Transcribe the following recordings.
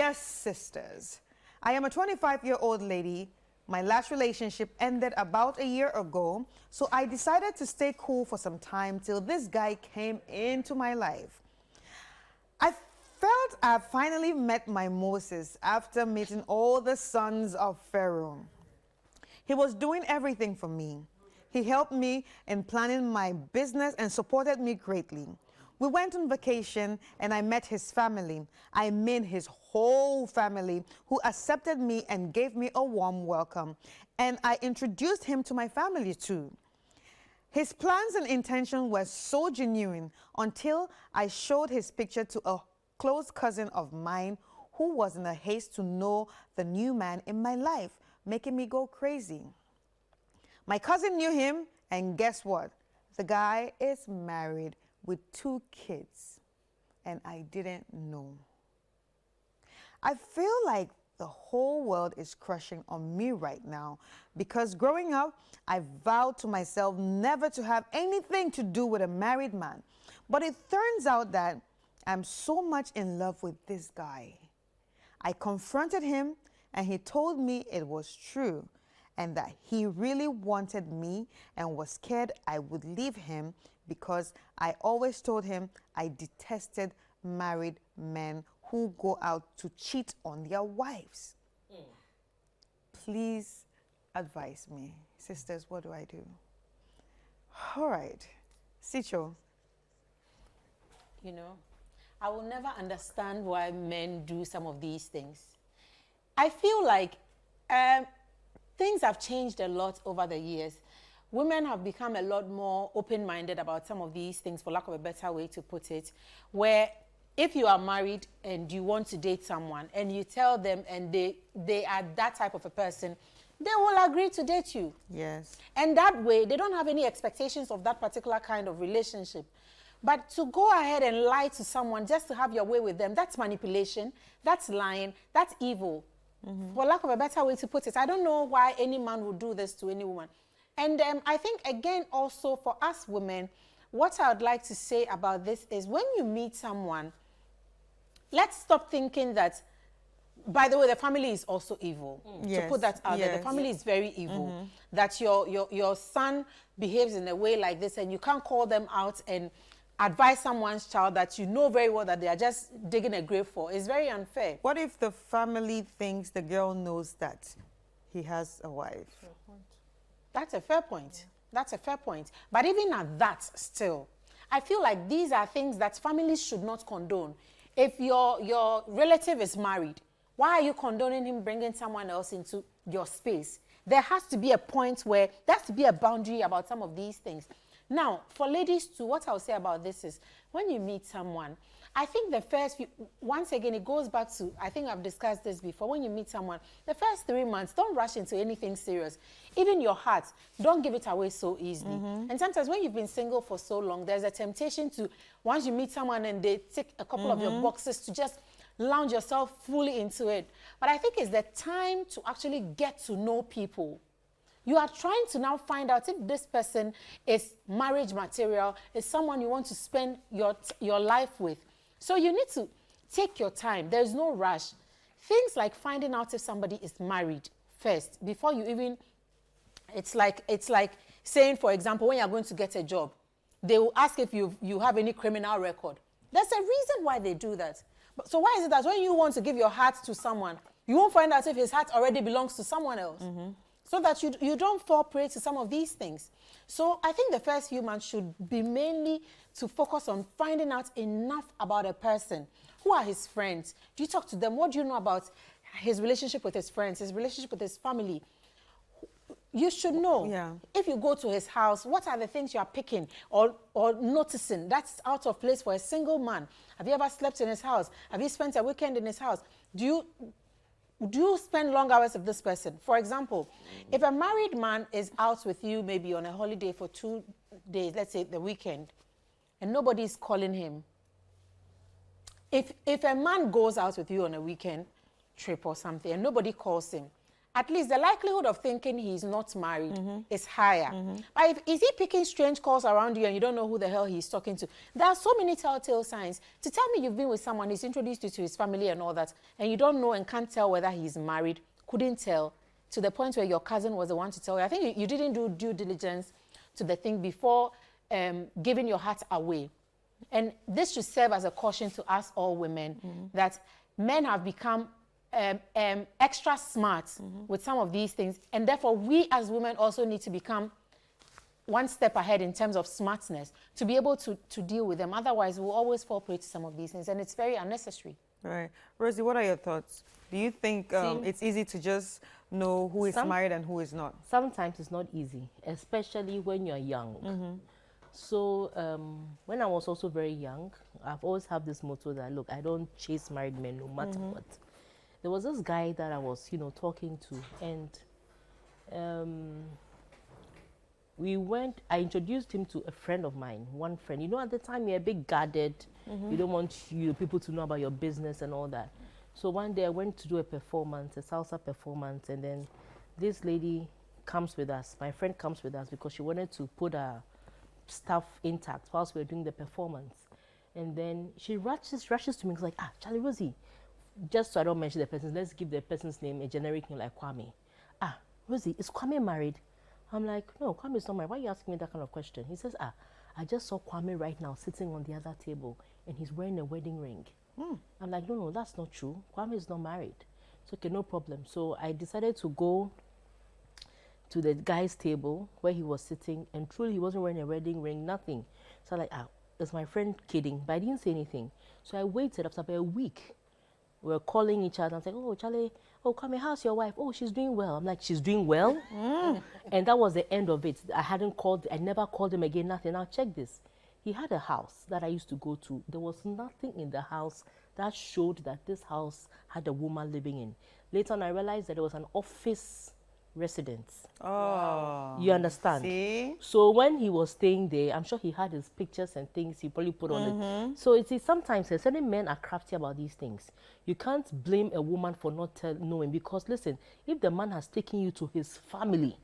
Dear sisters, I am a 25-year-old lady. My last relationship ended about a year ago, so I decided to stay cool for some time till this guy came into my life. I felt I finally met my Moses after meeting all the sons of Pharaoh. He was doing everything for me. He helped me in planning my business and supported me greatly. We went on vacation and I met his family. I mean his whole family, who accepted me and gave me a warm welcome. And I introduced him to my family too. His plans and intentions were so genuine until I showed his picture to a close cousin of mine who was in a haste to know the new man in my life, making me go crazy. My cousin knew him, and guess what? The guy is married with 2 kids, and I didn't know. I feel like the whole world is crushing on me right now because growing up, I vowed to myself never to have anything to do with a married man. But it turns out that I'm so much in love with this guy. I confronted him, and he told me it was true and that he really wanted me and was scared I would leave him because I always told him I detested married men who go out to cheat on their wives. Please advise me. Sisters, what do I do? All right. Sicho. You know, I will never understand why men do some of these things. I feel like things have changed a lot over the years. Women have become a lot more open-minded about some of these things, for lack of a better way to put it, where if you are married and you want to date someone and you tell them and they are that type of a person, they will agree to date you. Yes. And that way, they don't have any expectations of that particular kind of relationship. But to go ahead and lie to someone just to have your way with them, that's manipulation, that's lying, that's evil. For lack of a better way to put it, I don't know why any man would do this to any woman. And I think, again, also for us women, what I would like to say about this is when you meet someone, let's stop thinking that, by the way, the family is also evil. Yes. To put that out there, the family is very evil. That your son behaves in a way like this and you can't call them out and advise someone's child that you know very well that they are just digging a grave for. It's very unfair. What if the family thinks the girl knows that he has a wife? That's a fair point. That's a fair point. But even at that, still, I feel like these are things that families should not condone. If your relative is married, why are you condoning him bringing someone else into your space? There has to be a point where there has to be a boundary about some of these things. Now, for ladies too, what I'll say about this is when you meet someone, I think the first few, once again, it goes back to, I think I've discussed this before, when you meet someone, the first 3 months, don't rush into anything serious. Even your heart, don't give it away so easily. And sometimes when you've been single for so long, there's a temptation to, once you meet someone and they tick a couple of your boxes, to just lounge yourself fully into it. But I think it's the time to actually get to know people. You are trying to now find out if this person is marriage material, is someone you want to spend your life with. So you need to take your time. There's no rush. Things like finding out if somebody is married first, before you even, it's like saying, for example, when you're going to get a job, they will ask if you have any criminal record. There's a reason why they do that. So why is it that when you want to give your heart to someone, you won't find out if his heart already belongs to someone else? So that you don't fall prey to some of these things. So I think the first few months should be mainly to focus on finding out enough about a person. Who are his friends? Do you talk to them? What do you know about his relationship with his friends, his relationship with his family? You should know. Yeah. If you go to his house, what are the things you are picking or noticing that's out of place for a single man? Have you ever slept in his house? Have you spent a weekend in his house? Do you spend long hours with this person? For example, if a married man is out with you maybe on a holiday for 2 days, let's say the weekend, and nobody is calling him. If a man goes out with you on a weekend trip or something and nobody calls him, at least the likelihood of thinking he's not married is higher. But is he picking strange calls around you and you don't know who the hell he's talking to? There are so many telltale signs. To tell me you've been with someone, he's introduced you to his family and all that, and you don't know and can't tell whether he's married, couldn't tell, to the point where your cousin was the one to tell you. I think you didn't do due diligence to the thing before giving your heart away. And this should serve as a caution to us all women that men have become extra smart with some of these things, and therefore we as women also need to become one step ahead in terms of smartness to be able to deal with them. Otherwise, we'll always fall prey to some of these things, and it's very unnecessary. Right. Rosie, what are your thoughts? Do you think it's easy to just know who is married and who is not? Sometimes it's not easy, especially when you're young. So when I was also very young, I've always had this motto that, look, I don't chase married men no matter what. There was this guy that I was, talking to, and I introduced him to a friend of mine, one friend. At the time you're a bit guarded. You don't want people to know about your business and all that. So one day I went to do a performance, a salsa performance, and then this lady comes with us. My friend comes with us because she wanted to put her stuff intact whilst we were doing the performance. And then she rushes to me, like, Charlie Rosie, just so I don't mention the person, let's give the person's name a generic name like Kwame. Rosie, is Kwame married? I'm like, no, Kwame is not married. Why are you asking me that kind of question? He says, I just saw Kwame right now sitting on the other table and he's wearing a wedding ring. I'm like, no, that's not true. Kwame is not married. It's okay, no problem. So I decided to go to the guy's table where he was sitting, and truly he wasn't wearing a wedding ring, nothing. So I'm like, is my friend kidding? But I didn't say anything. So I waited after about a week. We were calling each other and saying, oh, Charlie, oh, Kwame, how's your wife? Oh, she's doing well. I'm like, she's doing well? And that was the end of it. I never called him again, nothing. Now check this. He had a house that I used to go to. There was nothing in the house that showed that this house had a woman living in. Later on, I realized that it was an office residence. Oh. You understand? See? So when he was staying there, I'm sure he had his pictures and things he probably put on it. So it is sometimes certain men are crafty about these things. You can't blame a woman for not knowing, because listen, if the man has taken you to his family,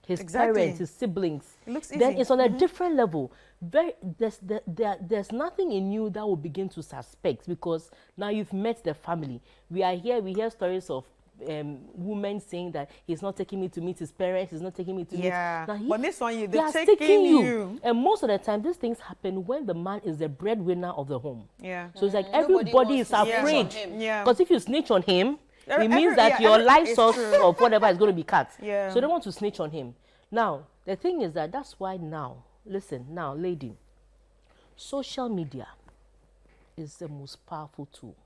his parents, his siblings, then it's on a different level. There's nothing in you that will begin to suspect, because now you've met the family. We hear stories of women saying that he's not taking me to meet his parents, he's not taking me to meet. Now but this one, they're taking you. And most of the time, these things happen when the man is the breadwinner of the home. So it's like everybody is afraid. Because if you snitch on him, it means that your life source of whatever is going to be cut. So they want to snitch on him. Now, the thing is that's why now, listen, now, lady, social media is the most powerful tool.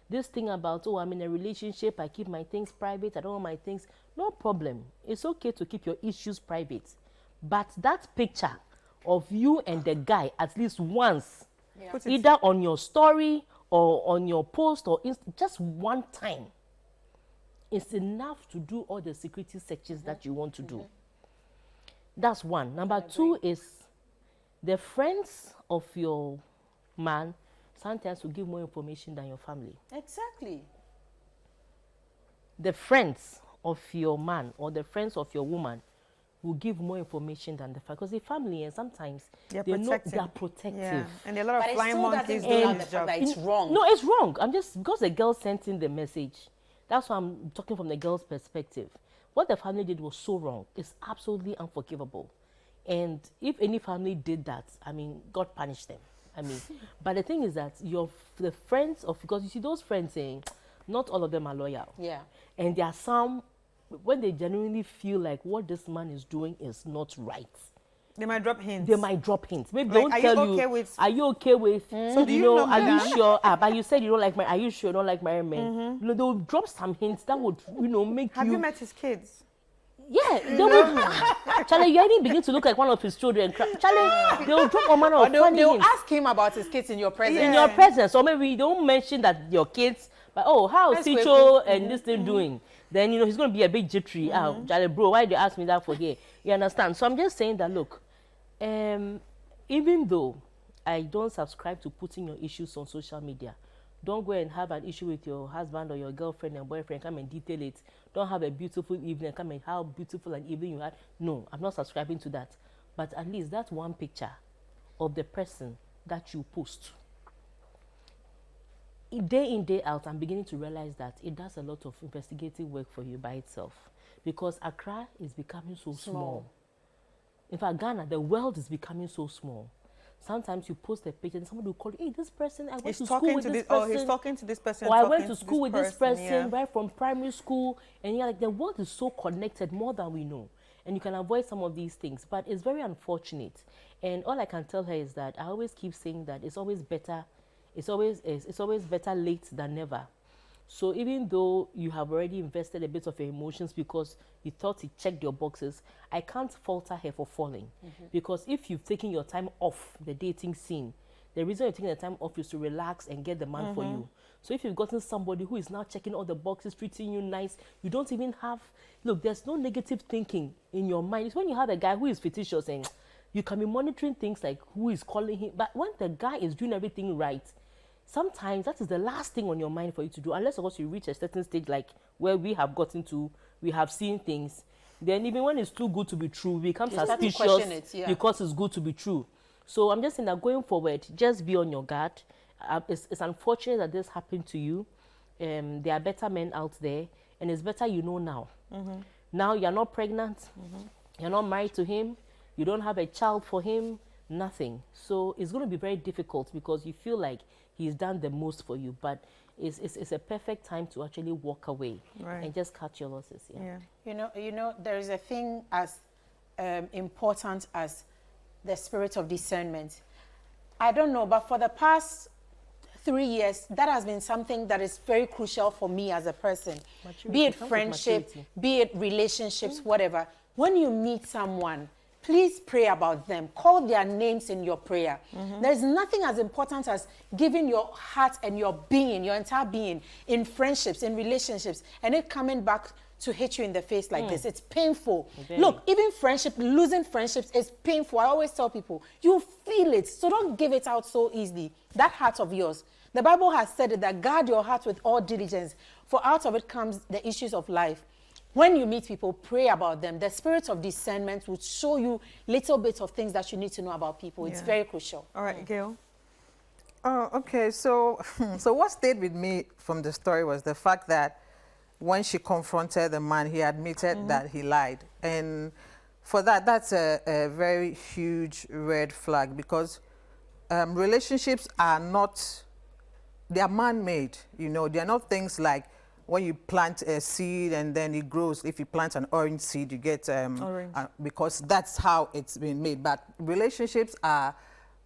This thing about, oh, I'm in a relationship, I keep my things private, I don't want my things, no problem. It's okay to keep your issues private. But that picture of you and the guy at least once, either on your story or on your post or just one time, is enough to do all the security searches that you want to do. That's one. Number two is the friends of your man sometimes will give more information than your family. Exactly. The friends of your man or the friends of your woman will give more information than the family. Because the family, and sometimes they know they are protective. Yeah. And there are a lot of flying monkeys doing the job. That it's wrong. No, it's wrong. I'm just, because the girl sent in the message, that's why I'm talking from the girl's perspective. What the family did was so wrong. It's absolutely unforgivable. And if any family did that, I mean, God punished them. I mean, but the thing is that the friends of, because you see those friends saying, not all of them are loyal. Yeah. And there are some, when they genuinely feel like what this man is doing is not right, they might drop hints. Maybe Like, don't tell you, are you okay with, so do you know, are you sure? But you said you don't like my, are you sure you don't like married men? They will drop some hints that would, make Have you met his kids? Yeah, they will. Charlie, you already begin to look like one of his children. Charlie, they will drop a manner of funny they'll hints. ask him about his kids in your presence. In your presence, or maybe you don't mention that your kids, but how's Sicho and this thing doing? Then he's going to be a bit jittery. Charlie, bro, why did you ask me that for here? You understand? So I'm just saying that, look, even though I don't subscribe to putting your issues on social media, Don't go and have an issue with your husband or your girlfriend and boyfriend. Come and detail it. Don't have a beautiful evening. Come and how beautiful an evening you had. No, I'm not subscribing to that. But at least that one picture of the person that you post. Day in, day out, I'm beginning to realize that it does a lot of investigative work for you by itself. Because Accra is becoming so small. In fact, Ghana, the world is becoming so small. Sometimes you post a picture and somebody will call you, hey, this person, I went to school with this person. Oh, he's talking to this person. Or I went to school with this person, yeah. right from primary school. And you're like, the world is so connected more than we know. And you can avoid some of these things. But it's very unfortunate. And all I can tell her is that I always keep saying that it's always better. It's always better late than never. So even though you have already invested a bit of your emotions because you thought it checked your boxes, I can't falter her for falling. Because if you've taken your time off the dating scene, the reason you're taking the time off is to relax and get the man for you. So if you've gotten somebody who is now checking all the boxes, treating you nice, you don't even have, look, there's no negative thinking in your mind. It's when you have a guy who is fictitious and you can be monitoring things like who is calling him. But when the guy is doing everything right, sometimes that is the last thing on your mind for you to do, unless of course you reach a certain stage like where we have gotten to, we have seen things. Then even when it's too good to be true, we become suspicious because it's good to be true. So I'm just saying that going forward, just be on your guard. It's unfortunate that this happened to you. There are better men out there, and it's better you know now. Now you're not pregnant, you're not married to him, you don't have a child for him, nothing. So it's going to be very difficult because you feel like he's done the most for you, but it's a perfect time to actually walk away and just cut your losses. You know, there is a thing as important as the spirit of discernment. I don't know, but for the past 3 years, that has been something that is very crucial for me as a person. Maturity. Be it friendship, be it relationships, whatever. When you meet someone, please pray about them. Call their names in your prayer. There's nothing as important as giving your heart and your being, your entire being, in friendships, in relationships, and it coming back to hit you in the face like this. It's painful. Look, even friendship, losing friendships is painful. I always tell people, you feel it, so don't give it out so easily. That heart of yours. The Bible has said it, that guard your heart with all diligence, for out of it comes the issues of life. When you meet people, pray about them. The spirit of discernment will show you little bits of things that you need to know about people. It's very crucial. All right, Gail. Oh, okay. So what stayed with me from the story was the fact that when she confronted the man, he admitted that he lied. And for that, that's a very huge red flag, because relationships are not, they are man-made. You know, they are not things like when you plant a seed and then it grows. If you plant an orange seed, you get orange, because that's how it's been made. But relationships are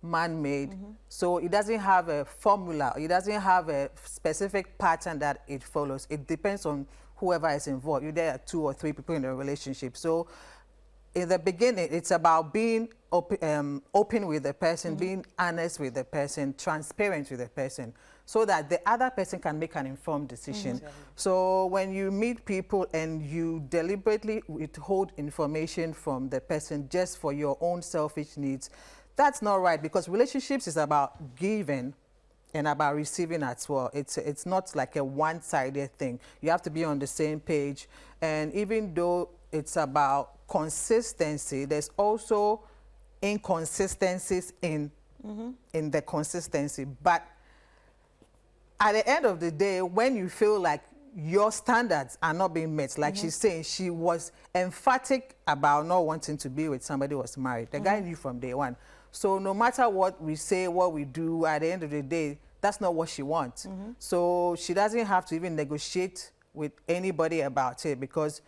man-made, so it doesn't have a formula. It doesn't have a specific pattern that it follows. It depends on whoever is involved. There are 2 or 3 people in a relationship. So in the beginning, it's about being open with the person, being honest with the person, transparent with the person, so that the other person can make an informed decision. So when you meet people and you deliberately withhold information from the person just for your own selfish needs, that's not right, because relationships is about giving and about receiving as well. It's not like a one-sided thing. You have to be on the same page. And even though it's about consistency, there's also inconsistencies in the consistency. But at the end of the day, when you feel like your standards are not being met, like she's saying, she was emphatic about not wanting to be with somebody who was married. The guy knew from day one. So no matter what we say, what we do, at the end of the day, that's not what she wants. So she doesn't have to even negotiate with anybody about it, because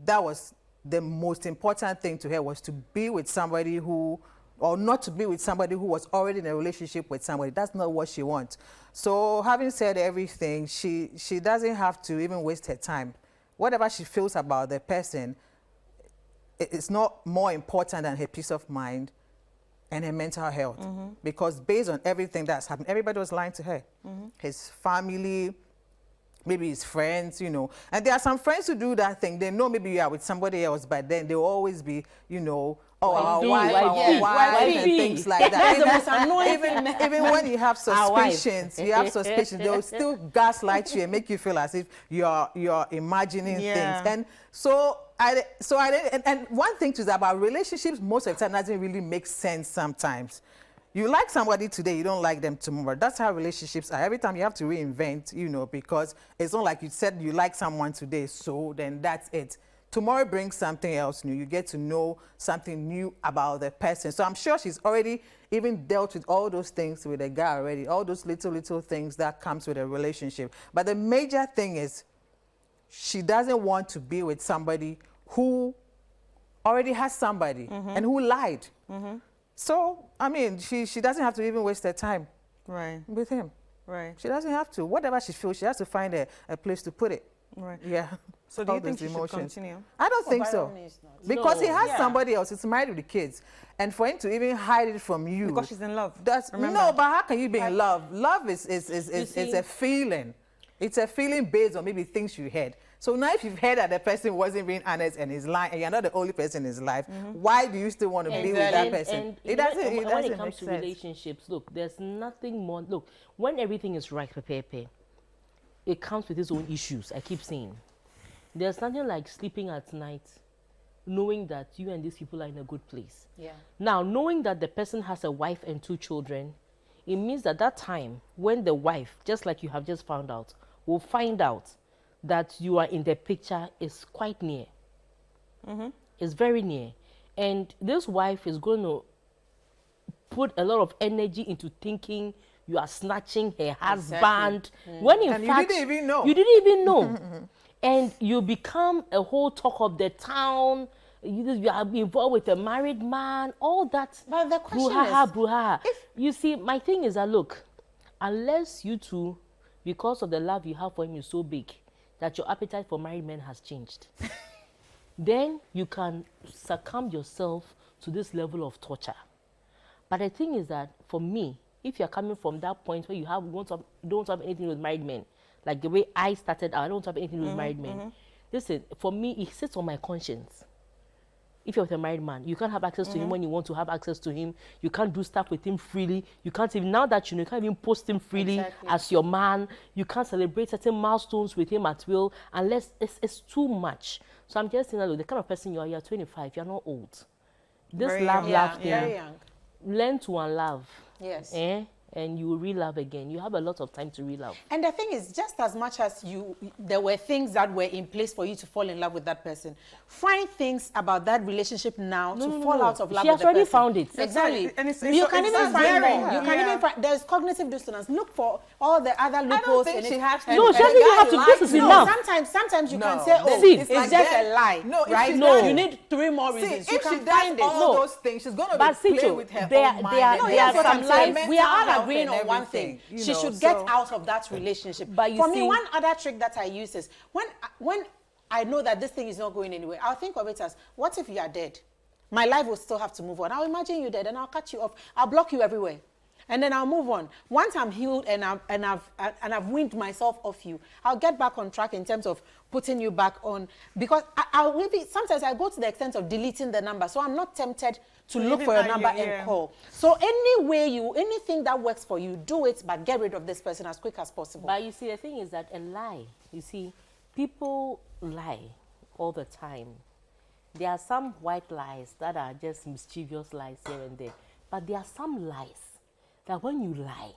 that was the most important thing to her, was to be with somebody who, or not to be with somebody who was already in a relationship with somebody. That's not what she wants. So having said everything, she doesn't have to even waste her time. Whatever she feels about the person, it's not more important than her peace of mind and her mental health. Because based on everything that's happened, everybody was lying to her. His family, maybe his friends, you know. And there are some friends who do that thing. They know maybe you are with somebody else, but then they'll always be, you know, oh, our Wifey, wife, wifey, our wife, and wifey. things like that. That's the Even- most annoying even when you have Our wife. suspicions, they'll still gaslight you and make you feel as if you're imagining Yeah. things. And so and one thing too is about relationships, most of the time doesn't really make sense sometimes. You like somebody today, you don't like them tomorrow. That's how relationships are. Every time you have to reinvent, because it's not like you said you like someone today, so then that's it. Tomorrow brings something else new. You get to know something new about the person. So I'm sure she's already even dealt with all those things with a guy already, all those little things that comes with a relationship. But the major thing is she doesn't want to be with somebody who already has somebody and who lied. So, I mean, she doesn't have to even waste her time Right. with him. Right. She doesn't have to. Whatever she feels, she has to find a place to put it. Right. Yeah. So do you All think those she should continue? I don't think by so. all means not. Because he No. has Yeah. somebody else. He's married with the kids. And for him to even hide it from you. Because she's in love. That's Remember? no, but how can you be in love? Love is see- a feeling. It's a feeling based on maybe things you heard. So now if you've heard that the person wasn't being honest and is lying and you're not the only person in his life, why do you still want to be with that person? And It doesn't when make it comes to sense. relationships, look, there's nothing more. Look, when everything is right, prepare, it comes with its own issues. I keep saying, there's nothing like sleeping at night, knowing that you and these people are in a good place. Yeah. Now, knowing that the person has a wife and 2 children, it means that that time when the wife, just like you have just found out, will find out that you are in the picture is quite near. It's very near. And this wife is going to put a lot of energy into thinking you are snatching her husband. When in And you fact, didn't even know. You didn't even know. And you become a whole talk of the town. You are involved with a married man, all that. But the question brouhaha, is, brouhaha. You see, my thing is that, look, unless you two, because of the love you have for him is so big, that your appetite for married men has changed, then you can succumb yourself to this level of torture. But the thing is that, for me, if you're coming from that point where you don't want to have anything with married men, like the way I started out, I don't want to have anything with married men. Listen, for me, it sits on my conscience. If you're with a married man, you can't have access to him when you want to have access to him. You can't do stuff with him freely. You can't even, now that you can't even post him freely as your man. You can't celebrate certain milestones with him at will unless it's too much. So I'm just saying, look, the kind of person you're 25, you're not old. This Very love young. thing, very young. learn to unlove. Yes. And you will re-love again. You have a lot of time to re-love. And the thing is, just as much as there were things that were in place for you to fall in love with that person, find things about that relationship now to fall out of love She with has the already person. found it. Exactly. And it's you can even find varying. more. You can even find, there's cognitive dissonance. Look for all the other I don't loopholes think in she it. has to. No, she And doesn't the even guy have to. lies This is to No, enough. sometimes you can No, say, oh, See, it's like just that. a lie, No, if right? she does- You need 3 more See, reasons. if You she can does find it. all No. those things, she's going to But be Sito, playing with her there own are- mind. there are- and No, there that's are what some I'm saying. lives- We are mental all health agreeing and on one everything, thing. you She know, should get so- out of that relationship. But you For me, see- one other trick that I use is when I know that this thing is not going anywhere, I'll think of it as, what if you are dead? My life will still have to move on. I'll imagine you dead and I'll cut you off. I'll block you everywhere. And then I'll move on. Once I'm healed and I've weaned myself off you, I'll get back on track in terms of putting you back on. Because sometimes I go to the extent of deleting the number, so I'm not tempted to look even for your that, number yeah. and call. So anything that works for you, do it, but get rid of this person as quick as possible. But you see, the thing is that a lie, you see, people lie all the time. There are some white lies that are just mischievous lies here and there. But there are some lies that when you lie,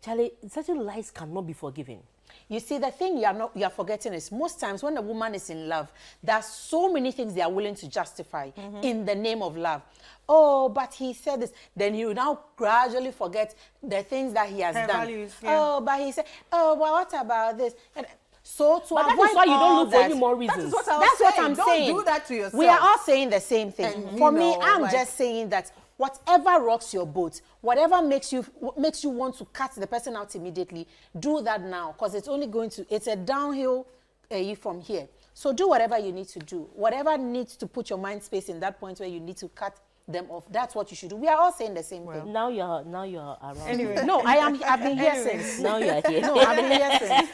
Charlie, certain lies cannot be forgiven. You see, the thing you are forgetting is most times when a woman is in love, there are so many things they are willing to justify in the name of love. Oh, but he said this. Then you now gradually forget the things that he has Her done. values, yeah. Oh, but he said, oh, but what about this? And so to But that avoid is why you all don't look for that, any more That reasons. is what I was that's what saying. I'm Don't saying. do that to yourself. We are all saying the same thing. And, For you me, know, I'm like- just saying that whatever rocks your boat, whatever makes you want to cut the person out immediately, do that now, because it's a downhill from here. So do whatever you need to do. Whatever needs to put your mind space in that point where you need to cut them off, that's what you should do. We are all saying the same thing. Now you're around. Anyway. No, I've been here since. Now you're here. No, I've been here since.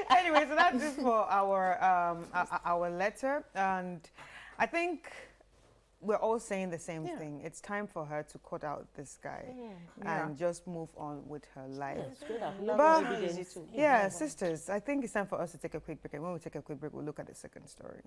Anyway, so that's it for our letter, and I think we're all saying the same thing. It's time for her to cut out this guy and just move on with her life. Straight up. Love But- is not easy to Yeah, move on. sisters, I think it's time for us to take a quick break. And when we take a quick break, we'll look at the second story.